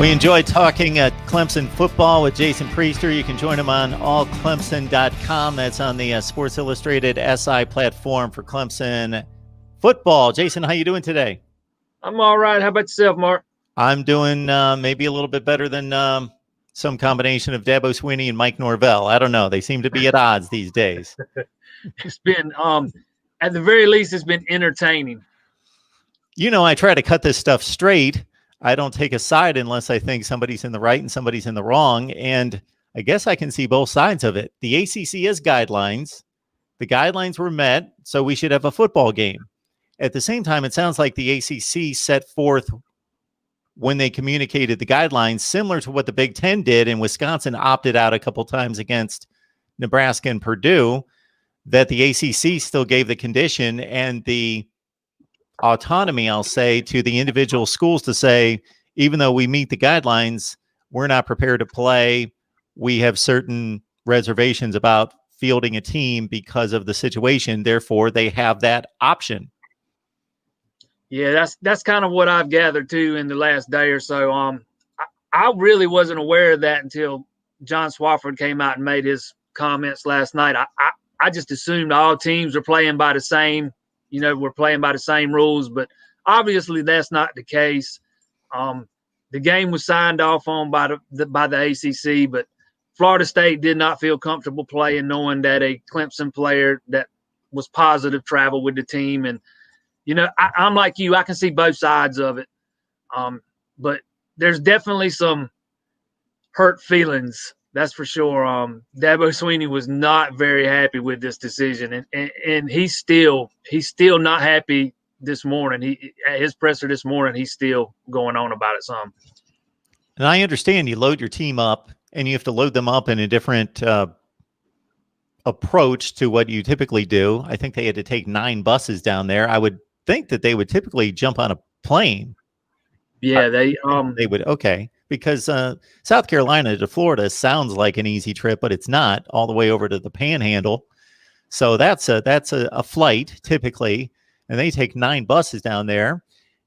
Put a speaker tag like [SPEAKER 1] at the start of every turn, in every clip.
[SPEAKER 1] We enjoy talking Clemson football with Jason Priester. You can join him on allclemson.com. That's on the Sports Illustrated SI platform for Clemson football. Jason, how you doing today?
[SPEAKER 2] I'm all right. How about yourself, Mark?
[SPEAKER 1] I'm doing maybe a little bit better than some combination of Dabo Swinney and Mike Norvell. I don't know. They seem to be at odds these days.
[SPEAKER 2] It's been, at the very least, it's been entertaining.
[SPEAKER 1] You know, I try to cut this stuff straight. I don't take a side unless I think somebody's in the right and somebody's in the wrong. And I guess I can see both sides of it. The ACC has guidelines. The guidelines were met, so we should have a football game. At the same time, it sounds like the ACC set forth when they communicated the guidelines, similar to what the Big Ten did, and Wisconsin opted out a couple times against Nebraska and Purdue, that the ACC still gave the condition and the autonomy, I'll say, to the individual schools to say, even though we meet the guidelines, we're not prepared to play. We have certain reservations about fielding a team because of the situation. Therefore, they have that option.
[SPEAKER 2] Yeah, that's kind of what I've gathered too in the last day or so. I really wasn't aware of that until John Swofford came out and made his comments last night. I just assumed all teams are playing by the same. We're playing by the same rules, but obviously that's not the case. The game was signed off on by the ACC, but Florida State did not feel comfortable playing, knowing that a Clemson player that was positive traveled with the team. And, I'm like you, I can see both sides of it. But there's definitely some hurt feelings. That's for sure. Dabo Swinney was not very happy with this decision, and he's still not happy this morning. At his presser this morning, he's still going on about it some.
[SPEAKER 1] And I understand you load your team up, and you have to load them up in a different approach to what you typically do. I think they had to take 9 buses down there. I would think that they would typically jump on a plane.
[SPEAKER 2] Yeah, they
[SPEAKER 1] would. Okay. Because South Carolina to Florida sounds like an easy trip, but it's not, all the way over to the Panhandle. So that's a flight typically, and they take 9 buses down there.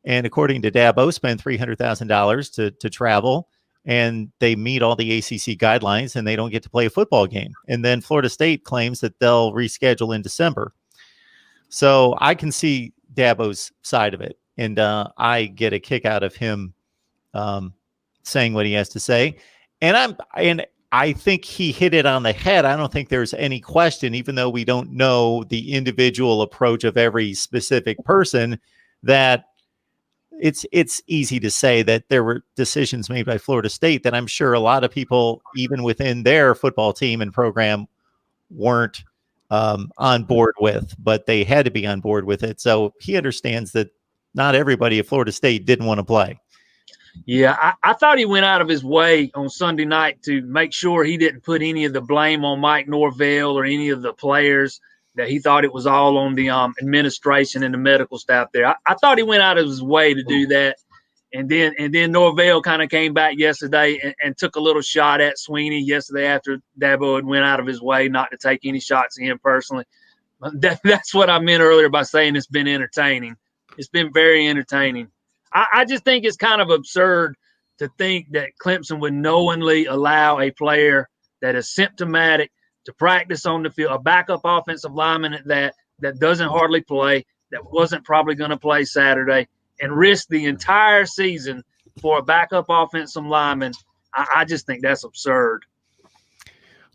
[SPEAKER 1] And according to Dabo, spend $300,000 to travel, and they meet all the ACC guidelines, and they don't get to play a football game. And then Florida State claims that they'll reschedule in December. So I can see Dabo's side of it, and I get a kick out of him saying what he has to say. And I think he hit it on the head. I don't think there's any question, even though we don't know the individual approach of every specific person, that it's easy to say that there were decisions made by Florida State that I'm sure a lot of people, even within their football team and program, weren't on board with, but they had to be on board with it. So he understands that not everybody at Florida State didn't want to play.
[SPEAKER 2] Yeah, I thought he went out of his way on Sunday night to make sure he didn't put any of the blame on Mike Norvell or any of the players, that he thought it was all on the administration and the medical staff there. I thought he went out of his way to do that. And then Norvell kind of came back yesterday and took a little shot at Swinney yesterday after Dabo had went out of his way not to take any shots at him personally. That's what I meant earlier by saying it's been entertaining. It's been very entertaining. I just think it's kind of absurd to think that Clemson would knowingly allow a player that is symptomatic to practice on the field, a backup offensive lineman that doesn't hardly play, that wasn't probably going to play Saturday, and risk the entire season for a backup offensive lineman. I just think that's absurd.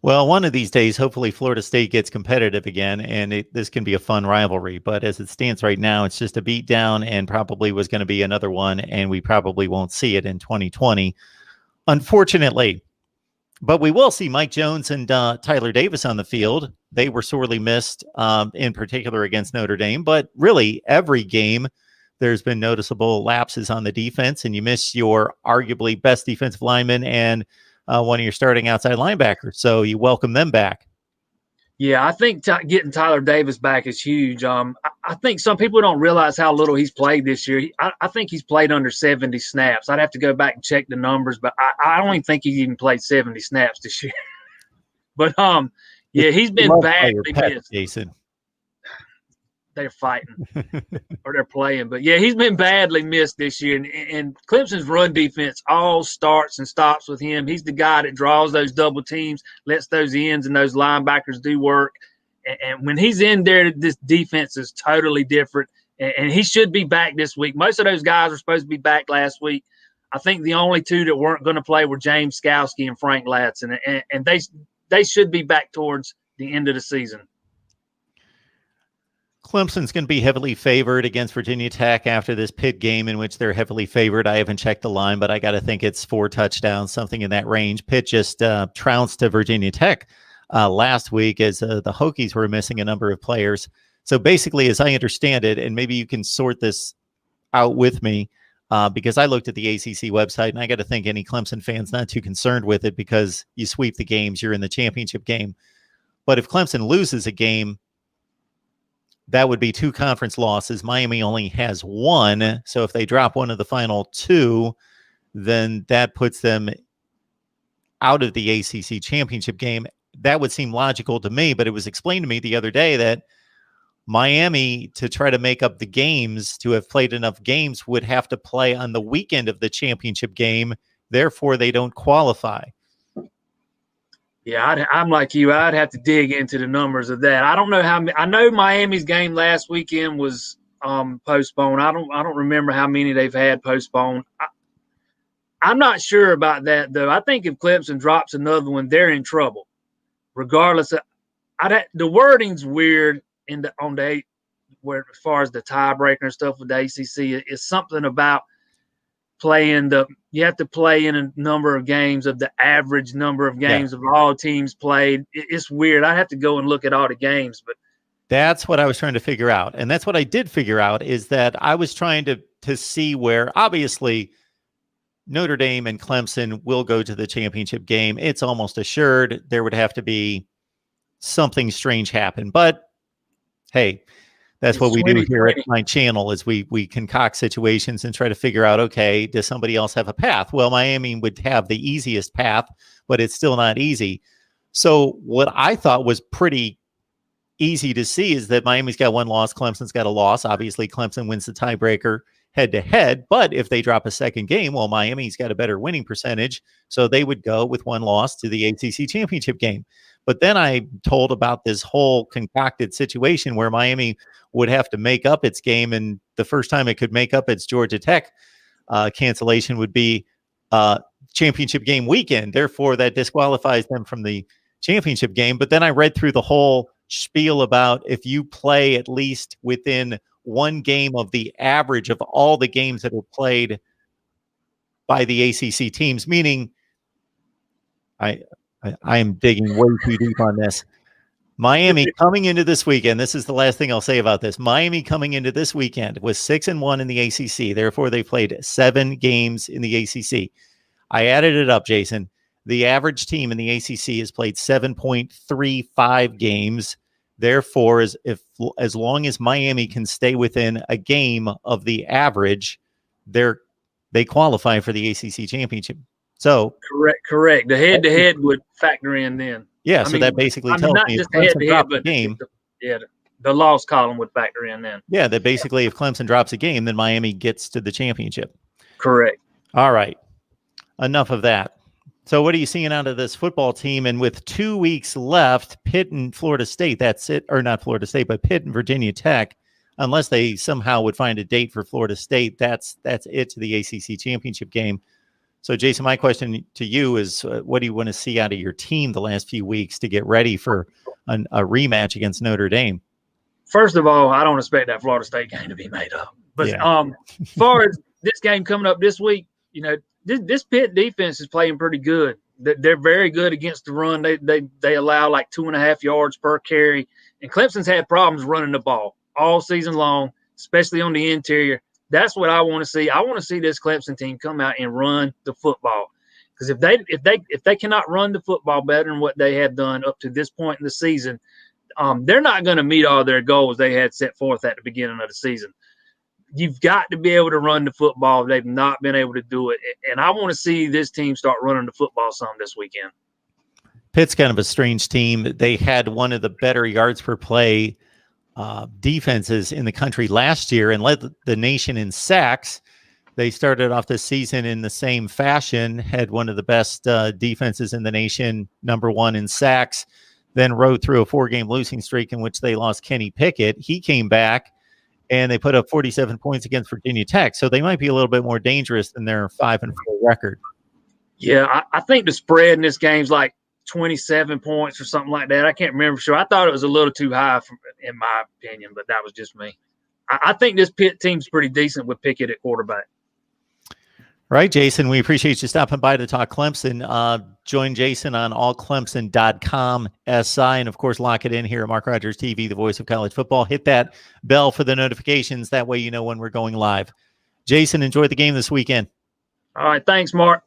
[SPEAKER 1] Well, one of these days, hopefully Florida State gets competitive again, and this can be a fun rivalry. But as it stands right now, it's just a beatdown, and probably was going to be another one, and we probably won't see it in 2020, unfortunately. But we will see Mike Jones and Tyler Davis on the field. They were sorely missed, in particular against Notre Dame. But really, every game, there's been noticeable lapses on the defense, and you miss your arguably best defensive lineman and one of your starting outside linebackers. So you welcome them back.
[SPEAKER 2] Yeah, I think getting Tyler Davis back is huge. I think some people don't realize how little he's played this year. I think he's played under 70 snaps. I'd have to go back and check the numbers, but I don't even think he's even played 70 snaps this year. But yeah, he's been badly missed.
[SPEAKER 1] Jason.
[SPEAKER 2] they're fighting or they're playing. But yeah, he's been badly missed this year. And Clemson's run defense all starts and stops with him. He's the guy that draws those double teams, lets those ends and those linebackers do work. And when he's in there, this defense is totally different. And he should be back this week. Most of those guys were supposed to be back last week. I think the only two that weren't going to play were James Skowski and Frank Ladson. And they should be back towards the end of the season.
[SPEAKER 1] Clemson's going to be heavily favored against Virginia Tech after this Pitt game in which they're heavily favored. I haven't checked the line, but I got to think it's 4 touchdowns, something in that range. Pitt just trounced to Virginia Tech last week as the Hokies were missing a number of players. So basically, as I understand it, and maybe you can sort this out with me, because I looked at the ACC website, and I got to think any Clemson fans not too concerned with it because you sweep the games, you're in the championship game. But if Clemson loses a game, that would be 2 conference losses. Miami only has 1. So if they drop one of the final 2, then that puts them out of the ACC championship game. That would seem logical to me, but it was explained to me the other day that Miami, to try to make up the games, to have played enough games, would have to play on the weekend of the championship game. Therefore, they don't qualify.
[SPEAKER 2] Yeah, I'm like you. I'd have to dig into the numbers of that. I don't know how. I know Miami's game last weekend was postponed. I don't remember how many they've had postponed. I'm not sure about that though. I think if Clemson drops another one, they're in trouble. Regardless of, the wording's weird where as far as the tiebreaker and stuff with the ACC, it's something about you have to play in a number of games of the average number of games of all teams played. It's weird. I have to go and look at all the games, but
[SPEAKER 1] that's what I was trying to figure out. And that's what I did figure out, is that I was trying to see where obviously Notre Dame and Clemson will go to the championship game. It's almost assured. There would have to be something strange happen, but hey, that's what we do here at my channel, is we concoct situations and try to figure out, okay, does somebody else have a path? Well, Miami would have the easiest path, but it's still not easy. So what I thought was pretty easy to see is that Miami's got 1 loss, Clemson's got a loss. Obviously, Clemson wins the tiebreaker head-to-head, but if they drop a second game, well, Miami's got a better winning percentage, so they would go with 1 loss to the ACC championship game. But then I told about this whole concocted situation where Miami would have to make up its game, and the first time it could make up its Georgia Tech cancellation would be championship game weekend. Therefore, that disqualifies them from the championship game. But then I read through the whole spiel about if you play at least within 1 game of the average of all the games that are played by the ACC teams, meaning I am digging way too deep on this. Miami coming into this weekend, this is the last thing I'll say about this. Miami coming into this weekend was 6-1 in the ACC. Therefore, they played 7 games in the ACC. I added it up, Jason. The average team in the ACC has played 7.35 games. Therefore, as long as Miami can stay within a game of the average, they qualify for the ACC championship. So
[SPEAKER 2] correct. The head-to-head would factor in then.
[SPEAKER 1] Yeah, so that basically tells me if Clemson drops a game,
[SPEAKER 2] the loss column would factor in then.
[SPEAKER 1] Yeah, that basically if Clemson drops a game, then Miami gets to the championship.
[SPEAKER 2] Correct.
[SPEAKER 1] All right, enough of that. So what are you seeing out of this football team? And with 2 weeks left, Pitt and Florida State, that's it, or not Florida State, but Pitt and Virginia Tech, unless they somehow would find a date for Florida State, that's it to the ACC championship game. So, Jason, my question to you is, what do you want to see out of your team the last few weeks to get ready for a rematch against Notre Dame?
[SPEAKER 2] First of all, I don't expect that Florida State game to be made up. But as far as this game coming up this week, this Pitt defense is playing pretty good. They're very good against the run. They allow like 2.5 yards per carry. And Clemson's had problems running the ball all season long, especially on the interior. That's what I want to see. I want to see this Clemson team come out and run the football. Because if they cannot run the football better than what they have done up to this point in the season, they're not going to meet all their goals they had set forth at the beginning of the season. You've got to be able to run the football. They've not been able to do it. And I want to see this team start running the football some this weekend.
[SPEAKER 1] Pitt's kind of a strange team. They had one of the better yards per play defenses in the country last year and led the nation in sacks. They started off this season in the same fashion, had one of the best defenses in the nation, number one in sacks, then rode through a 4-game losing streak in which they lost Kenny Pickett. He came back, and they put up 47 points against Virginia Tech. So they might be a little bit more dangerous than their 5-4 record.
[SPEAKER 2] Yeah, I think the spread in this game's like 27 points or something like that. I can't remember for sure. I thought it was a little too high in my opinion, but that was just me. I think this Pitt team's pretty decent with Pickett at quarterback.
[SPEAKER 1] Right, Jason, we appreciate you stopping by to talk Clemson. Join Jason on allclemson.com SI, and of course, lock it in here at Mark Rogers TV, the voice of college football. Hit that bell for the notifications. That way you know when we're going live. Jason, enjoy the game this weekend.
[SPEAKER 2] All right, thanks, Mark.